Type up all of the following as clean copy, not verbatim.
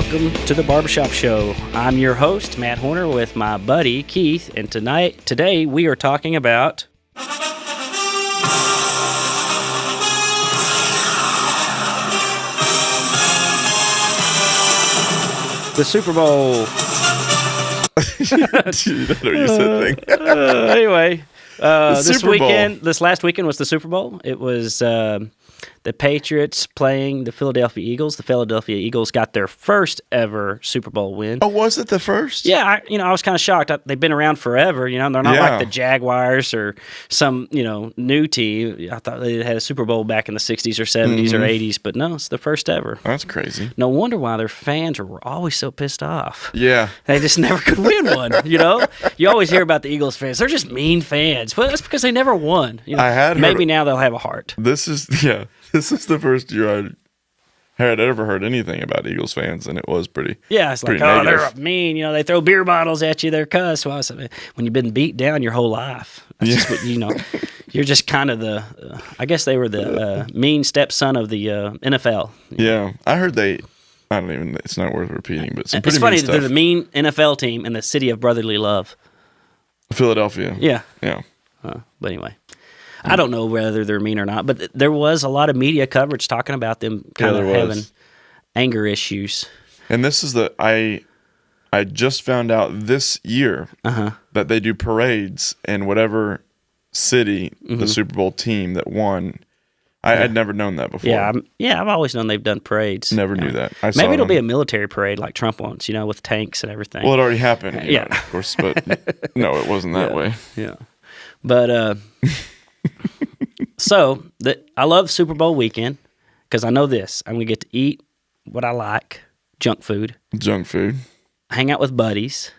Welcome to the Barbershop Show. I'm your host, Matt Horner, with my buddy, Keith, and today we are talking about the Super Bowl. You don't use that thing. Anyway, Super Bowl. This last weekend was the Super Bowl. It was the Patriots playing the Philadelphia Eagles. The Philadelphia Eagles got their first ever Super Bowl win. Oh, was it the first? Yeah, I was kind of shocked. They've been around forever. They're not like the Jaguars or some, new team. I thought they had a Super Bowl back in the 60s or 70s or 80s, but no, it's the first ever. That's crazy. No wonder why their fans were always so pissed off. Yeah. They just never could win one, You always hear about the Eagles fans. They're just mean fans. But that's because they never won. Maybe now they'll have a heart. This is the first year I had ever heard anything about Eagles fans, and it was pretty. Yeah, it's like, negative. They're mean. They throw beer bottles at you. They're cuss. Well, when you've been beat down your whole life, that's just what You're just kind of I guess they were the mean stepson of the NFL. Yeah, I heard it's not worth repeating, but some pretty It's funny mean that stuff. they're the mean NFL team in the city of brotherly love. Philadelphia. Yeah. Yeah. But anyway. I don't know whether they're mean or not, but there was a lot of media coverage talking about them kind of having anger issues. And this is I just found out this year that they do parades in whatever city the Super Bowl team that won. I'd never known that before. Yeah, I've always known they've done parades. Never knew that. Maybe it'll be a military parade like Trump wants, with tanks and everything. Well, it already happened, yeah, of course, but no, it wasn't that way. Yeah, but so I love Super Bowl weekend because I know this: I'm gonna get to eat what I like, junk food, hang out with buddies,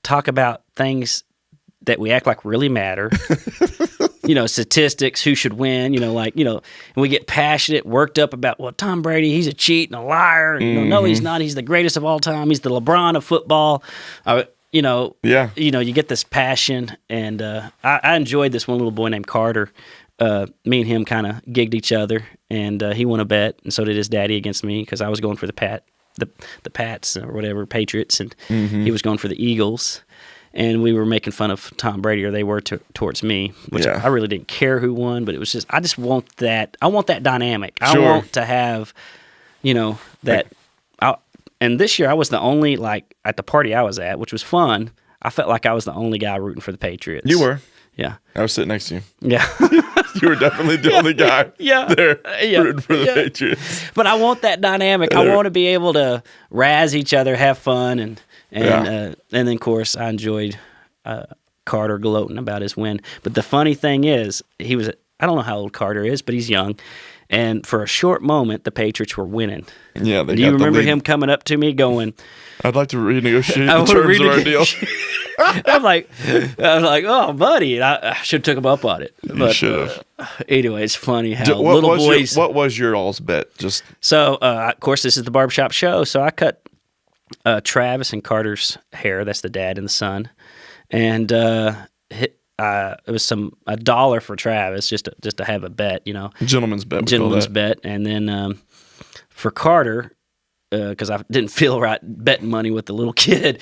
talk about things that we act like really matter. Statistics, who should win, and we get passionate, worked up about, well, Tom Brady, he's a cheat and a liar. And, no, he's not. He's the greatest of all time. He's the LeBron of football. You get this passion, and I enjoyed this one little boy named Carter. Me and him kind of gigged each other, and he won a bet, and so did his daddy against me because I was going for the Pats or whatever, Patriots, and he was going for the Eagles. And we were making fun of Tom Brady, or they were towards me, which I really didn't care who won, but it was just, I just want that. I want that dynamic. I want to have, that. And this year I was the only, at the party I was at, which was fun, I felt like I was the only guy rooting for the Patriots. You were. Yeah. I was sitting next to you. Yeah. You were definitely the only guy there rooting for the Patriots. But I want that dynamic. I want to be able to razz each other, have fun, and then, of course, I enjoyed Carter gloating about his win. But the funny thing is, I don't know how old Carter is, but he's young. And for a short moment, the Patriots were winning. Yeah, do you remember him coming up to me going, I'd like to renegotiate the terms of our deal. I'm like, oh, buddy. I should have took him up on it. You should have. Anyway, it's funny how little boys. What was your all's bet? So, of course, this is the Barbershop Show. So I cut Travis and Carter's hair. That's the dad and the son. And it was $1 for Travis just to have a bet, Gentleman's bet. And then for Carter, because I didn't feel right betting money with the little kid,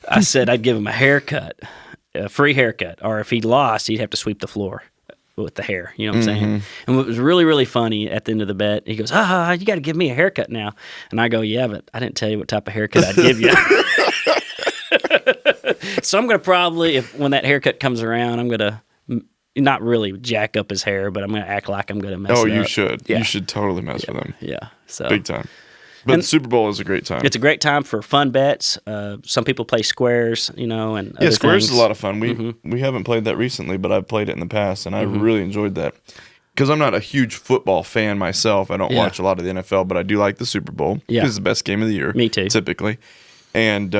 I said I'd give him a free haircut, or if he lost, he'd have to sweep the floor with the hair. You know what I'm saying? And what was really, really funny at the end of the bet, he goes, you got to give me a haircut now. And I go, yeah, but I didn't tell you what type of haircut I'd give you. So I'm going to probably, when that haircut comes around, I'm going to not really jack up his hair, but I'm going to act like I'm going to mess it up. You should. Yeah. You should totally mess with him. Yeah. So big time. But the Super Bowl is a great time. It's a great time for fun bets. Some people play squares, and other squares things. is a lot of fun. We haven't played that recently, but I've played it in the past, and I really enjoyed that. Because I'm not a huge football fan myself. I don't watch a lot of the NFL, but I do like the Super Bowl. Yeah. It's the best game of the year. Me too. Typically. And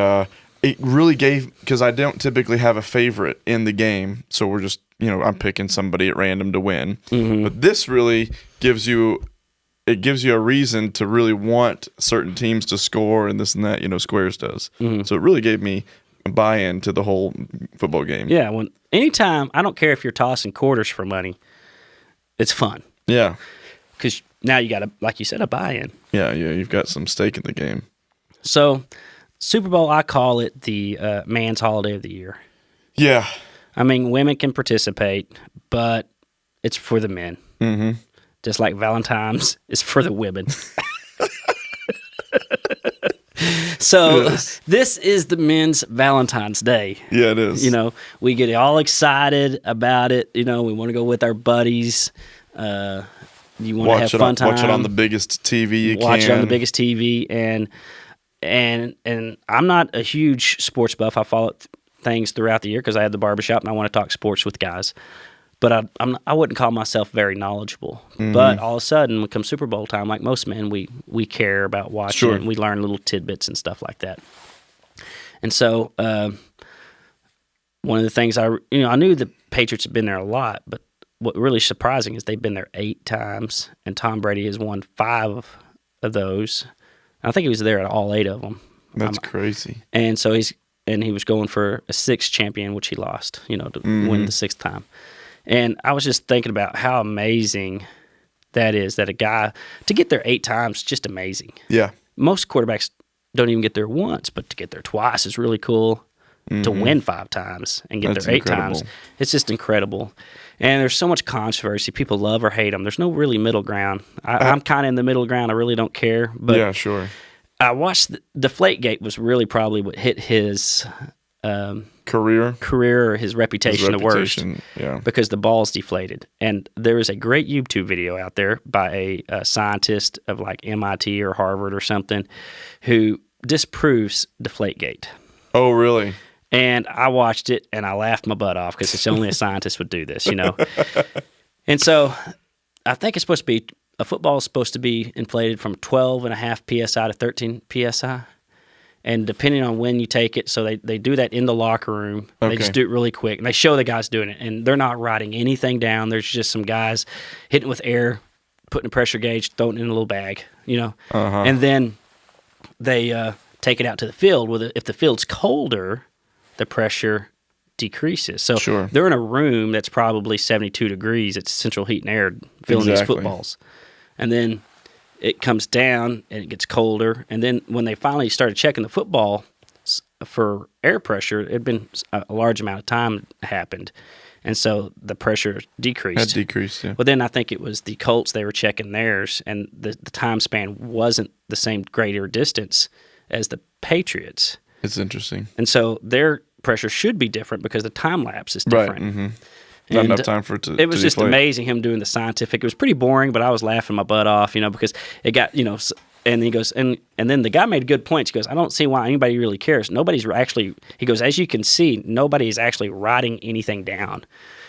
it really because I don't typically have a favorite in the game, so we're just, I'm picking somebody at random to win. But this really gives you a reason to really want certain teams to score and this and that, Squares does. So it really gave me a buy-in to the whole football game. Yeah, anytime, I don't care if you're tossing quarters for money, it's fun. Yeah. Because now you got, like you said, a buy-in. Yeah, you've got some stake in the game. So, Super Bowl, I call it the man's holiday of the year. Yeah. I mean, women can participate, but it's for the men. Mm-hmm. Just like Valentine's is for the women. So Yes. this is the men's Valentine's Day. Yeah, it is. You know, we get all excited about it. You know, we want to go with our buddies. You want to have fun time. Watch it on the biggest TV you can. Watch it on the biggest TV. And I'm not a huge sports buff. I follow things throughout the year because I have the barbershop and I want to talk sports with guys. But I wouldn't call myself very knowledgeable. Mm-hmm. But all of a sudden, when it comes Super Bowl time, like most men, we care about watching Sure. it, and we learn little tidbits and stuff like that. And so, one of the things I knew the Patriots had been there a lot, but what really surprising is they've been there 8 times, and Tom Brady has won 5 of those. I think he was there at all 8 of them. That's crazy. And so he was going for a 6th champion, which he lost, to win the 6th time. And I was just thinking about how amazing that is, that a guy, to get there 8 times, just amazing. Yeah. Most quarterbacks don't even get there once, but to get there twice is really cool. To win 5 times and get That's there 8 incredible. times, it's just incredible. And there's so much controversy. People love or hate him. There's no really middle ground. I'm kind of in the middle ground. I really don't care. But yeah, sure. I watched Deflategate was really probably what hit his Career, or his reputation the worst. Yeah. Because the ball's deflated. And there is a great YouTube video out there by a scientist of like MIT or Harvard or something who disproves Deflategate. Oh, really? And I watched it and I laughed my butt off because it's only a scientist would do this, And so I think it's supposed to be, a football is supposed to be inflated from 12.5 PSI to 13 PSI. And depending on when you take it, so they do that in the locker room. Okay. They just do it really quick. And they show the guys doing it. And they're not writing anything down. There's just some guys hitting with air, putting a pressure gauge, throwing it in a little bag, And then they take it out to the field. If the field's colder, the pressure decreases. So Sure. they're in a room that's probably 72 degrees. It's central heat and air filling these footballs. And then it comes down and it gets colder. And then when they finally started checking the football for air pressure, it had been a large amount of time happened. And so the pressure decreased. That decreased, yeah. Well, then I think it was the Colts, they were checking theirs, and the time span wasn't the same greater distance as the Patriots. It's interesting. And so their pressure should be different because the time lapse is different. Right. Mm-hmm. Not enough time for it to It was just deflate. amazing him doing the scientific. It was pretty boring, but I was laughing my butt off, because it got, and he goes, and then the guy made good points. He goes, I don't see why anybody really cares. Nobody's actually, he goes, as you can see, nobody is actually writing anything down.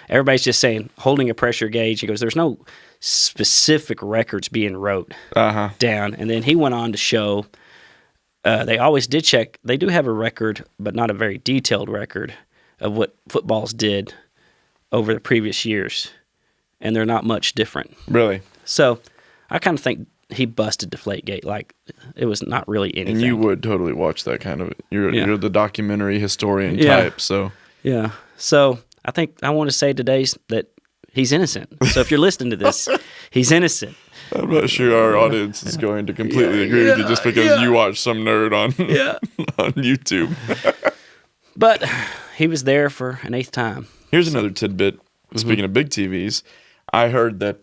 Everybody's just saying, holding a pressure gauge. He goes, there's no specific records being wrote down. And then he went on to show, they always did check. They do have a record, but not a very detailed record of what footballs did over the previous years, and they're not much different. Really? So I kind of think he busted Deflategate. Like, it was not really anything. And you would totally watch that kind of. You're the documentary historian type, so. Yeah. So I think I want to say today that he's innocent. So if you're listening to this, he's innocent. I'm not sure our audience is going to completely agree with you just because you watch some nerd on on YouTube. But he was there for an 8th time. Here's another tidbit. Speaking of big TVs, I heard that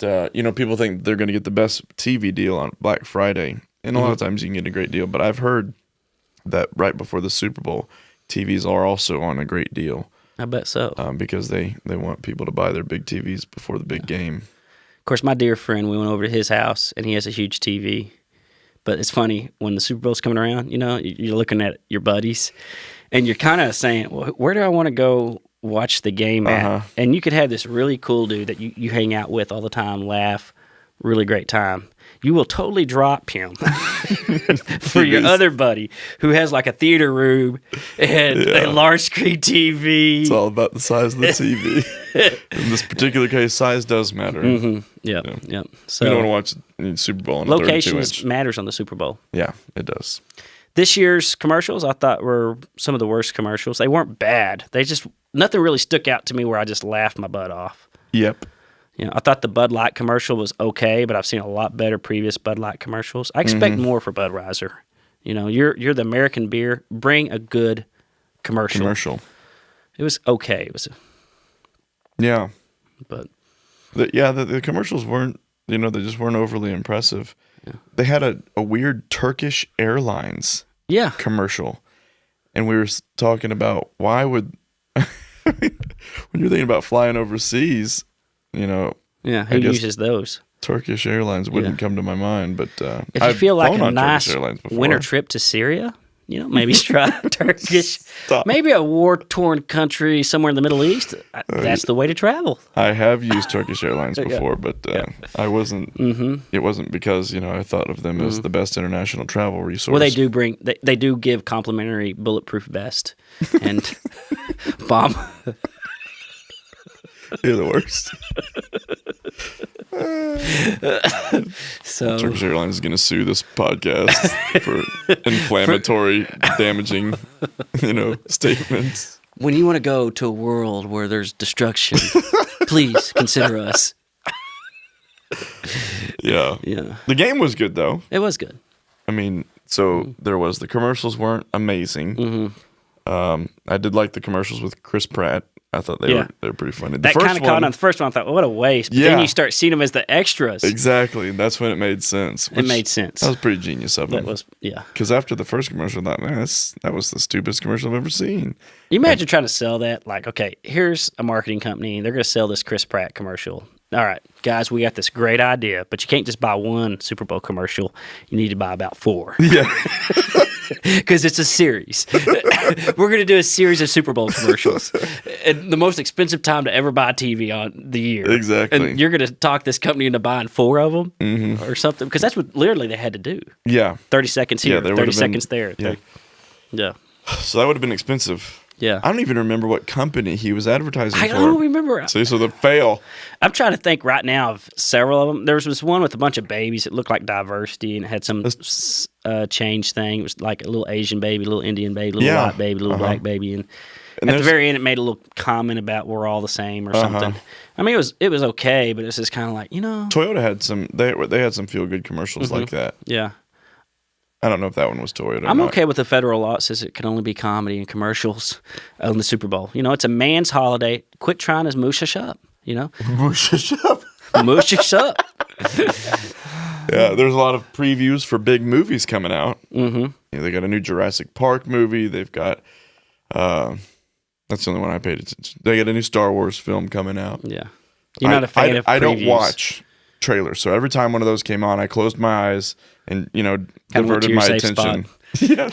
people think they're going to get the best TV deal on Black Friday, and a lot of times you can get a great deal. But I've heard that right before the Super Bowl, TVs are also on a great deal. I bet so. Because they want people to buy their big TVs before the big game. Of course, my dear friend, we went over to his house, and he has a huge TV. But it's funny, when the Super Bowl's coming around, you're looking at your buddies, and you're kind of saying, well, where do I want to go watch the game at? And you could have this really cool dude that you hang out with all the time, laugh, really great time. You will totally drop him for your other buddy who has like a theater room and a large screen TV. It's all about the size of the TV. In this particular case, size does matter. Yeah. So you don't want to watch Super Bowl on a 32-inch. Locations matters on the Super Bowl. Yeah, it does. This year's commercials, I thought, were some of the worst commercials. They weren't bad. Nothing really stuck out to me where I just laughed my butt off. Yep. I thought the Bud Light commercial was okay, but I've seen a lot better previous Bud Light commercials. I expect more for Budweiser. You know, you're the American beer. Bring a good commercial. It was okay. It was, Yeah. but the commercials weren't, they just weren't overly impressive. Yeah. They had a weird Turkish Airlines yeah, commercial. And we were talking about why would, when you're thinking about flying overseas, yeah. Who I guess uses those? Turkish Airlines wouldn't come to my mind, but If you feel like flown a on nice Turkish Airlines before. winter trip to Syria, maybe try Turkish. Stop. Maybe a war-torn country somewhere in the Middle East. That's the way to travel. I have used Turkish Airlines before, but I wasn't. It wasn't because I thought of them as the best international travel resource. Well, they do give complimentary bulletproof vest and bomb. You're the worst. So Turkish Airlines is going to sue this podcast for inflammatory, damaging, statements. when you want to go to a world where there's destruction, please consider us. Yeah. Yeah. The game was good though. It was good. I mean, so there was the commercials weren't amazing. I did like the commercials with Chris Pratt. I thought they were pretty funny. That kind of caught on the first one. I thought, what a waste. But then you start seeing them as the extras. Exactly. That's when it made sense. It made sense. That was pretty genius of them. That was, yeah. Because after the first commercial, I thought, man, that was the stupidest commercial I've ever seen. You imagine trying to sell that. Like, okay, here's a marketing company. They're going to sell this Chris Pratt commercial. All right, guys, we got this great idea, but you can't just buy one Super Bowl commercial. You need to buy about 4. Yeah. Because it's a series. We're going to do a series of Super Bowl commercials. And the most expensive time to ever buy TV on the year. Exactly. And you're going to talk this company into buying 4 of them or something. Because that's what literally they had to do. Yeah. 30 seconds here, 30 seconds there. Yeah. Yeah. So that would have been expensive. Yeah. I don't even remember what company he was advertising for. I don't remember. See, so the fail. I'm trying to think right now of several of them. There was this one with a bunch of babies. It looked like diversity and it had some change thing. It was like a little Asian baby, a little Indian baby, a little white baby, a little black baby. And at the very end, it made a little comment about we're all the same or something. I mean, it was okay, but it was just kind of like, Toyota had some, they had some feel-good commercials like that. Yeah. I don't know if that one was Toyota. I'm okay with the federal law that says it can only be comedy and commercials on the Super Bowl. It's a man's holiday. Quit trying to moosh up, Moosh up. Moosh up. Yeah, there's a lot of previews for big movies coming out. Mm-hmm. Yeah, they got a new Jurassic Park movie. They've got, that's the only one I paid attention. They got a new Star Wars film coming out. Yeah. You're not a fan of previews. I don't watch trailers, so every time one of those came on, I closed my eyes and diverted my attention. Yeah,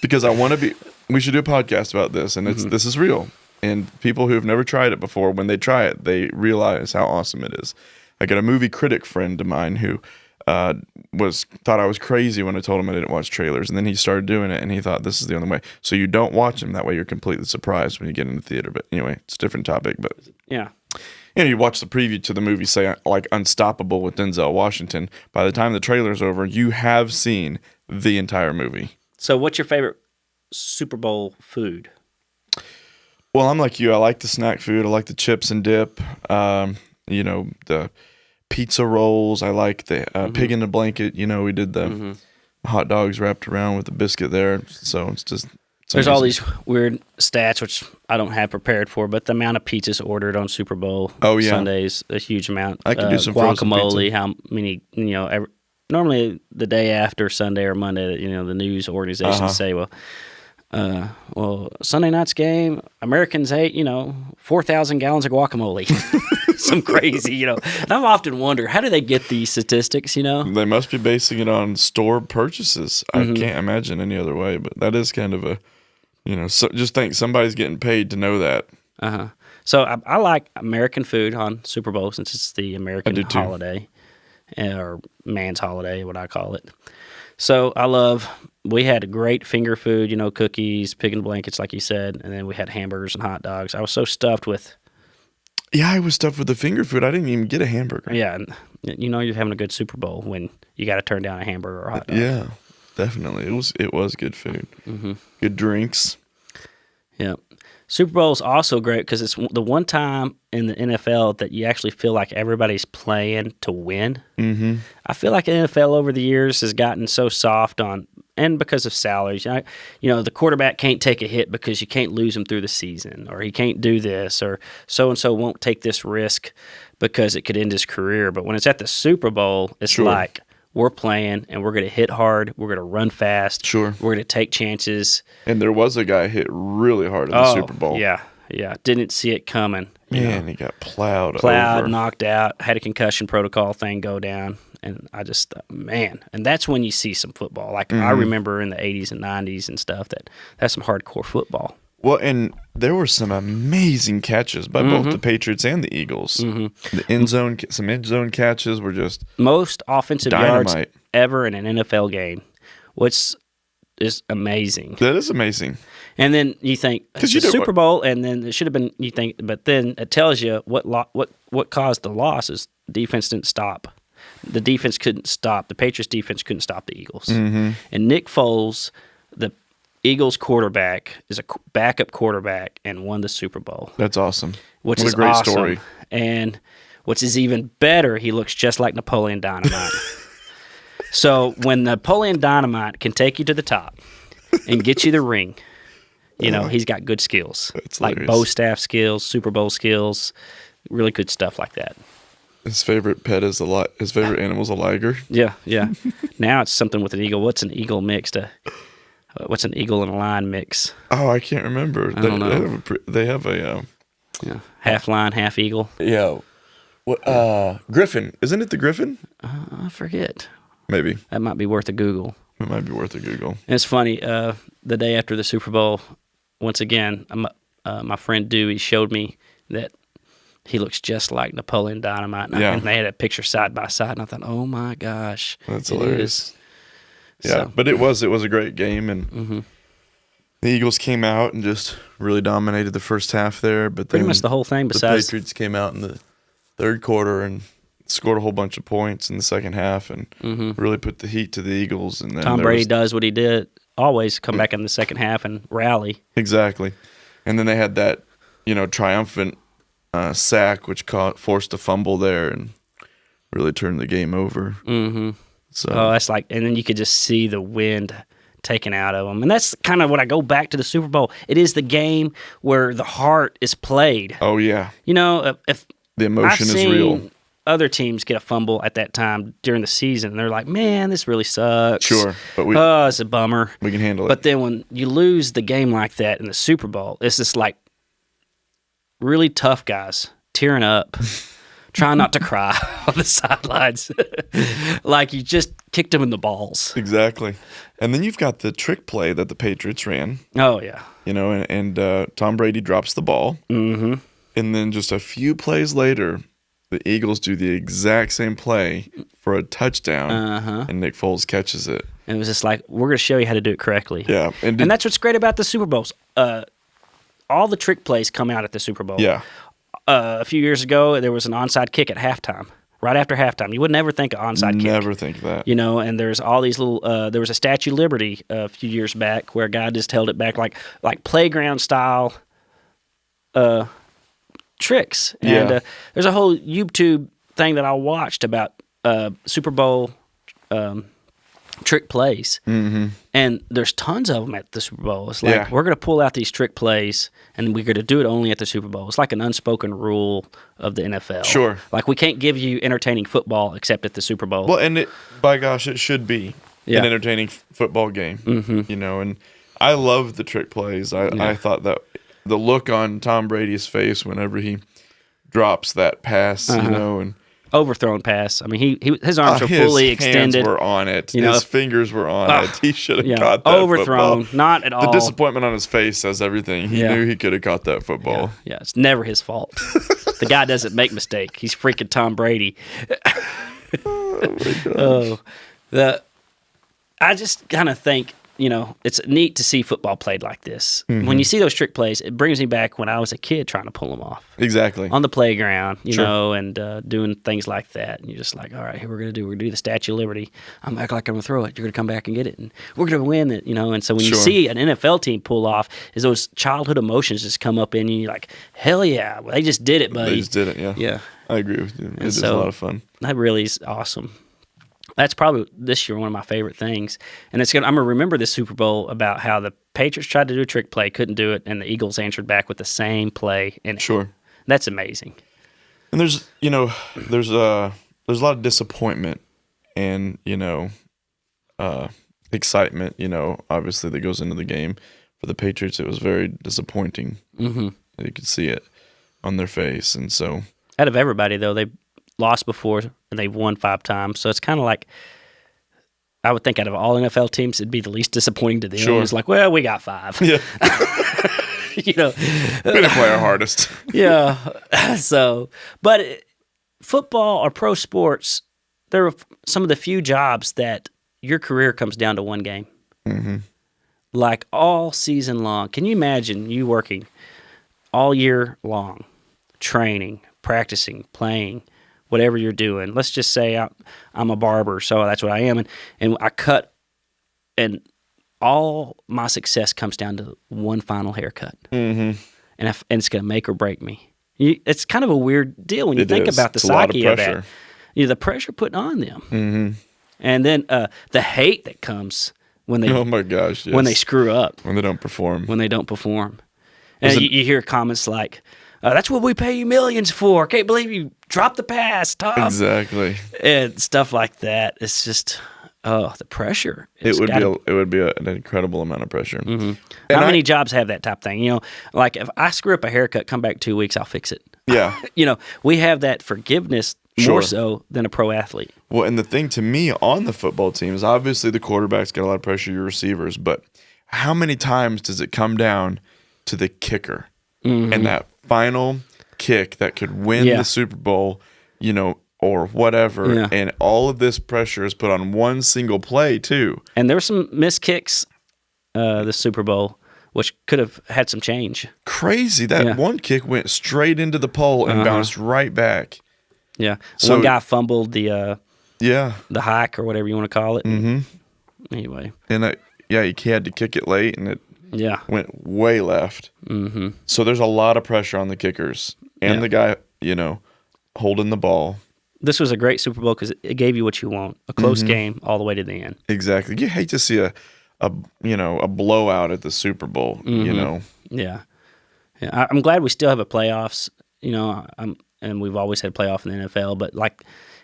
because I want to be. We should do a podcast about this, and this is real. And people who have never tried it before, when they try it, they realize how awesome it is. I got a movie critic friend of mine who thought I was crazy when I told him I didn't watch trailers, and then he started doing it, and he thought this is the only way. So you don't watch them, that way you're completely surprised when you get in the theater. But anyway, it's a different topic. But yeah. You watch the preview to the movie, say, like Unstoppable with Denzel Washington. By the time the trailer's over, you have seen the entire movie. So what's your favorite Super Bowl food? Well, I'm like you. I like the snack food. I like the chips and dip. The pizza rolls. I like the pig in the blanket. We did the hot dogs wrapped around with the biscuit there. So it's just... There's all these weird stats, which I don't have prepared for, but the amount of pizzas ordered on Super Bowl Sundays, a huge amount. I can do some frozen guacamole, pizza. how many, normally the day after Sunday or Monday, the news organizations say, well, Sunday night's game, Americans ate, 4,000 gallons of guacamole. Some crazy, And I've often wondered, how do they get these statistics, They must be basing it on store purchases. I can't imagine any other way, but that is kind of a... so just think somebody's getting paid to know that. So I like American food on Super Bowl since it's the American holiday, or man's holiday, what I call it. So we had a great finger food, cookies, pig in blankets, like you said, and then we had hamburgers and hot dogs. I was so stuffed with... Yeah, I was stuffed with the finger food. I didn't even get a hamburger. Yeah, you're having a good Super Bowl when you got to turn down a hamburger or a hot dog. Yeah, definitely. It was good food. Good drinks. Yeah. Super Bowl is also great because it's the one time in the NFL that you actually feel like everybody's playing to win. Mm-hmm. I feel like the NFL over the years has gotten so soft and because of salaries. The quarterback can't take a hit because you can't lose him through the season, or he can't do this, or so-and-so won't take this risk because it could end his career. But when it's at the Super Bowl, it's like we're playing and we're going to hit hard, we're going to run fast, Sure. we're going to take chances. And there was a guy hit really hard in the Super Bowl. Yeah. Didn't see it coming. Man, he got plowed over. Knocked out, had a concussion protocol thing go down. And I just thought, man, and that's when you see some football. Like I remember in the 80s and 90s and stuff that's some hardcore football. Well, and there were some amazing catches by both the Patriots and the Eagles. The some end zone catches were just most offensive dynamite. yards ever in an NFL game, which is amazing. That is amazing. And then you think it's a Super Bowl, and then it should have been. You think, but then it tells you what caused the loss is defense didn't stop. The defense couldn't stop. The Patriots defense couldn't stop the Eagles. And Nick Foles, the Eagles quarterback, is a backup quarterback and won the Super Bowl. That's awesome. Which what is a great awesome. Story. And which is even better, he looks just like Napoleon Dynamite. So when Napoleon Dynamite can take you to the top and get you the ring, he's got good skills. That's like hilarious. bow staff skills, Super Bowl skills, really good stuff like that. His favorite pet is his favorite animal is a liger. Yeah. Now it's something with an eagle. What's an eagle mixed? What's an eagle and a lion mix? Oh, I can't remember. I don't know. They have a half lion, half eagle. Yeah. What? Griffin. Isn't it the Griffin? I forget. Maybe. That might be worth a Google. It might be worth a Google. And it's funny. The day after the Super Bowl, once again, my friend Dewey showed me that he looks just like Napoleon Dynamite. And they had a picture side by side, and I thought, oh my gosh, that's hilarious. Yeah, So. but it was a great game, and the Eagles came out and just really dominated the first half there. But Pretty then much the whole thing. the Besides, Patriots came out in the third quarter and scored a whole bunch of points in the second half, and really put the heat to the Eagles. And then Tom Brady does what he did always: come back in the second half and rally. Exactly, and then they had that triumphant sack, which forced a fumble there and really turned the game over. So that's like, and then you could just see the wind taken out of them, and that's kind of what I go back to the Super Bowl. It is the game where the heart is played. Oh yeah, if the emotion is real. Other teams get a fumble at that time during the season, and they're like, "Man, this really sucks." Sure, but it's a bummer. We can handle it. But then when you lose the game like that in the Super Bowl, it's just like really tough guys tearing up, trying not to cry on the sidelines, like you just kicked them in the balls. Exactly. And then you've got the trick play that the Patriots ran. Oh yeah. And Tom Brady drops the ball. And then just a few plays later, the Eagles do the exact same play for a touchdown, and Nick Foles catches it. And it was just like, we're going to show you how to do it correctly. Yeah. And that's what's great about the Super Bowls. All the trick plays come out at the Super Bowl. Yeah. A few years ago, there was an onside kick at halftime, right after halftime. You would never think of onside kick. Never think of that. And there's all these little, there was a Statue of Liberty a few years back where a guy just held it back like playground style tricks. And there's a whole YouTube thing that I watched about Super Bowl trick plays. And there's tons of them at the Super Bowl. It's like, we're going to pull out these trick plays, and we're going to do it only at the Super Bowl. It's like an unspoken rule of the NFL. Sure. Like, we can't give you entertaining football except at the Super Bowl. Well, and by gosh, it should be an entertaining football game. And I love the trick plays. I thought that the look on Tom Brady's face whenever he drops that pass, and overthrown pass. I mean, his arms were fully extended. His hands were on it. His fingers were on it. He should have caught that overthrown. Football. Not at all. The disappointment on his face says everything. He knew he could have caught that football. Yeah, it's never his fault. The guy doesn't make mistake. He's freaking Tom Brady. Oh my gosh. I just kind of think it's neat to see football played like this. When you see those trick plays, it brings me back when I was a kid trying to pull them off. Exactly. On the playground, Sure. and doing things like that. And you're just like, all right, here we're going to do the Statue of Liberty. I'm acting like I'm going to throw it. You're going to come back and get it. And we're going to win it, And so when you Sure. see an NFL team pull off, is those childhood emotions just come up in you. You're like, hell yeah, well, they just did it, buddy. They just did it, yeah. Yeah. I agree with you. It is a so- lot of fun. That really is awesome. That's probably this year one of my favorite things, and I'm gonna remember this Super Bowl about how the Patriots tried to do a trick play, couldn't do it, and the Eagles answered back with the same play. And Sure. that's amazing. And there's a lot of disappointment and, excitement, obviously that goes into the game. For the Patriots, it was very disappointing. Mm-hmm. You could see it on their face. And so, Out of everybody, though, they've lost before and they've won 5 times. So it's kind of like, I would think out of all NFL teams, it'd be the least disappointing to them. Sure. It's like, well, we got 5. yeah, We we didn't play our hardest. Yeah. So, but football or pro sports, there are some of the few jobs that your career comes down to one game. Mm-hmm. Like all season long. Can you imagine you working all year long, training, practicing, playing, whatever you're doing? Let's just say I'm a barber, so that's what I am, and I cut, and all my success comes down to one final haircut. Mm-hmm. And it's going to make or break me. It's kind of a weird deal when you think about the It's a lot of psyche of pressure. that. The pressure put on them. Mm-hmm. And then the hate that comes when they Oh my gosh! Yes. when they screw up, when they don't perform. when they don't perform. And you hear comments like, that's what we pay you millions for. Can't believe you dropped the pass, Tom. Exactly. And stuff like that. It's just, the pressure. It would be an incredible amount of pressure. Mm-hmm. How many jobs have that type of thing? Like if I screw up a haircut, come back 2 weeks, I'll fix it. Yeah. We have that forgiveness more so than a pro athlete. Well, and the thing to me on the football team is obviously the quarterback's got a lot of pressure, your receivers, but how many times does it come down to the kicker and that final kick that could win the Super Bowl, or whatever, and all of this pressure is put on one single play too. And there were some missed kicks this Super Bowl, which could have had some change. Crazy. That one kick went straight into the pole and bounced right back. Yeah. So- One guy fumbled the Yeah. hike or whatever you want to call it. Mm-hmm. Anyway. And he had to kick it late, and it went way left. Mm-hmm. So there's a lot of pressure on the kickers and the guy, holding the ball. This was a great Super Bowl because it gave you what you want, a close game all the way to the end. Exactly. You hate to see a blowout at the Super Bowl, Yeah. I'm glad we still have a playoffs, and we've always had a playoff in the NFL, but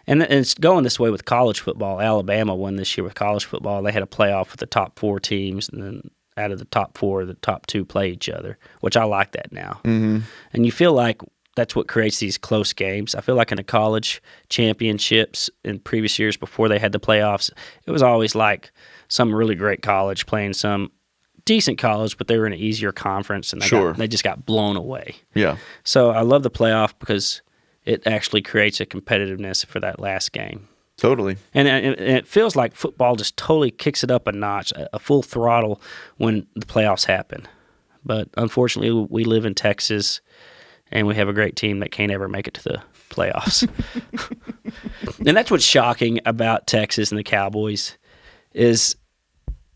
and it's going this way with college football. Alabama won this year with college football. They had a playoff with the top 4 teams, and then out of the top 4, the top 2 play each other, which I like that now. Mm-hmm. And you feel like that's what creates these close games. I feel like in the college championships in previous years before they had the playoffs, it was always like some really great college playing some decent college, but they were in an easier conference, and they just got blown away. Yeah. So I love the playoff because it actually creates a competitiveness for that last game. Totally. And it feels like football just totally kicks it up a notch, a full throttle when the playoffs happen. But unfortunately, we live in Texas, and we have a great team that can't ever make it to the playoffs. And that's what's shocking about Texas and the Cowboys is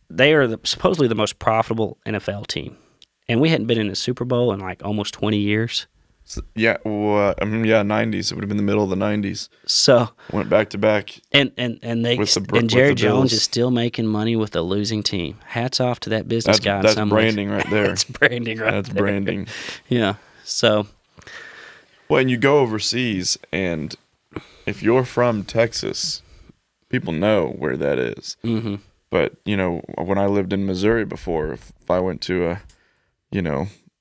they are supposedly the most profitable NFL team. And we hadn't been in a Super Bowl in like almost 20 years. Yeah, 90s. It would have been the middle of the 90s. So went back to back. And Jerry Jones is still making money with a losing team. Hats off to that business guy. That's branding right there. That's branding right there. That's branding. Yeah. So. Well, and you go overseas, and if you're from Texas, people know where that is. Mm-hmm. But, when I lived in Missouri before, if I went to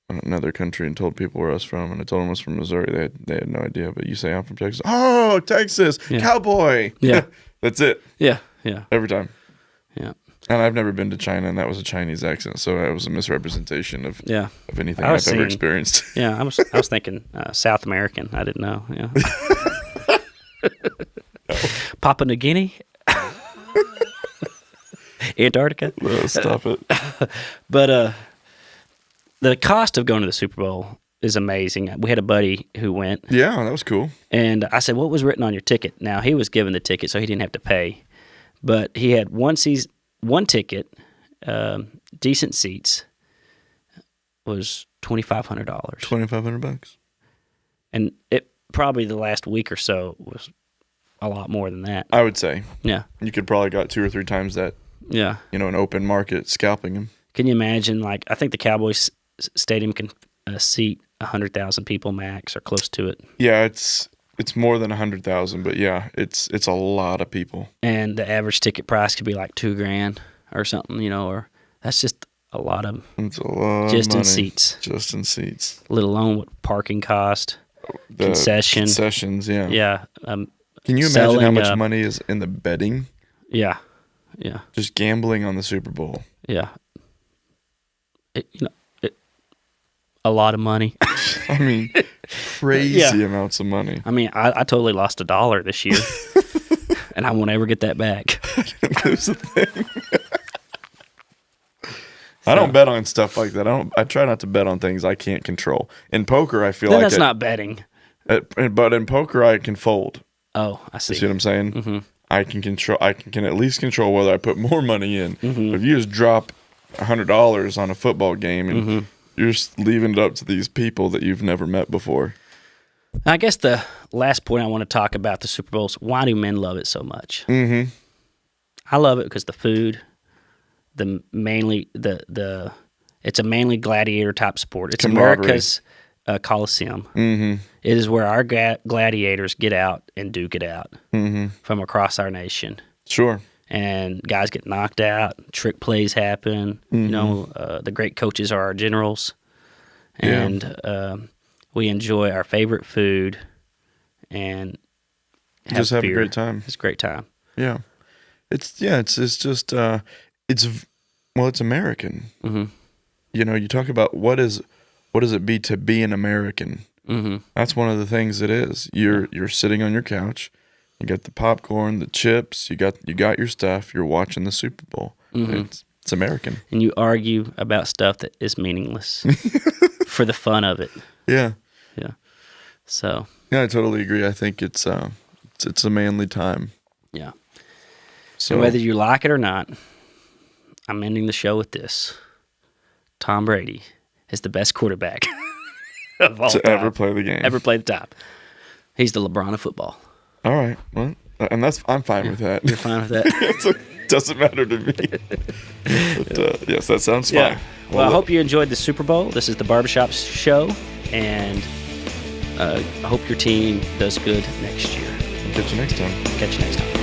another country and told people where I was from, and I told them I was from Missouri, they had no idea. But you say I'm from Texas. Oh, Texas, Cowboy. Yeah. That's it. Yeah. Every time. Yeah. And I've never been to China, and that was a Chinese accent, so that was a misrepresentation of anything I've ever experienced. Yeah, I was thinking South American. I didn't know. Yeah. Papua New Guinea. Antarctica. Stop it. But the cost of going to the Super Bowl is amazing. We had a buddy who went. Yeah, that was cool. And I said, what was written on your ticket? Now, he was given the ticket, so he didn't have to pay. But he had one ticket, decent seats, was $2,500. $2,500. And it probably the last week or so was a lot more than that. I would say. Yeah. You could probably got 2 or 3 times that. Yeah. An open market scalping him. Can you imagine, I think the Cowboys Stadium can seat 100,000 people max or close to it. Yeah, it's more than 100,000, but yeah, it's a lot of people. And the average ticket price could be like $2,000 or something, or that's just a lot of. It's a lot just of money. in seats. Just in seats. Let alone what parking cost, concessions, yeah. Yeah. Can you imagine how much money is in the betting? Yeah, yeah. Just gambling on the Super Bowl. Yeah. A lot of money. I mean, crazy amounts of money. I mean, I totally lost $1 this year, and I won't ever get that back. There's the thing. I don't bet on stuff like that. I try not to bet on things I can't control. In poker, I feel that's not betting. But in poker, I can fold. Oh, I see. You see what I'm saying? Mm-hmm. I can at least control whether I put more money in. Mm-hmm. If you just drop $100 on a football game and you're just leaving it up to these people that you've never met before. I guess the last point I want to talk about the Super Bowl is why do men love it so much? Mm-hmm. I love it because the food, it's a mainly gladiator type sport. It's America's Coliseum. Mm-hmm. It is where our gladiators get out and duke it out from across our nation. Sure. And guys get knocked out, trick plays happen. The great coaches are our generals. And we enjoy our favorite food and have a great time. It's a great time. Yeah. It's American. Mm-hmm. You talk about what does it be to be an American? Mm-hmm. That's one of the things it is. You're sitting on your couch, you got the popcorn, the chips, you got your stuff. You're watching the Super Bowl. Mm-hmm. It's American. And you argue about stuff that is meaningless for the fun of it. Yeah. Yeah. So. Yeah, I totally agree. I think it's a manly time. Yeah. So and whether you like it or not, I'm ending the show with this. Tom Brady is the best quarterback of all to time. ever play the game. Ever play the top. He's the LeBron of football. All right. Well, and I'm fine with that. You're fine with that? It doesn't matter to me. But, yes, that sounds fine. Yeah. Well, I hope you enjoyed the Super Bowl. This is the Barbershop Show, and I hope your team does good next year. Catch you next time. Catch you next time.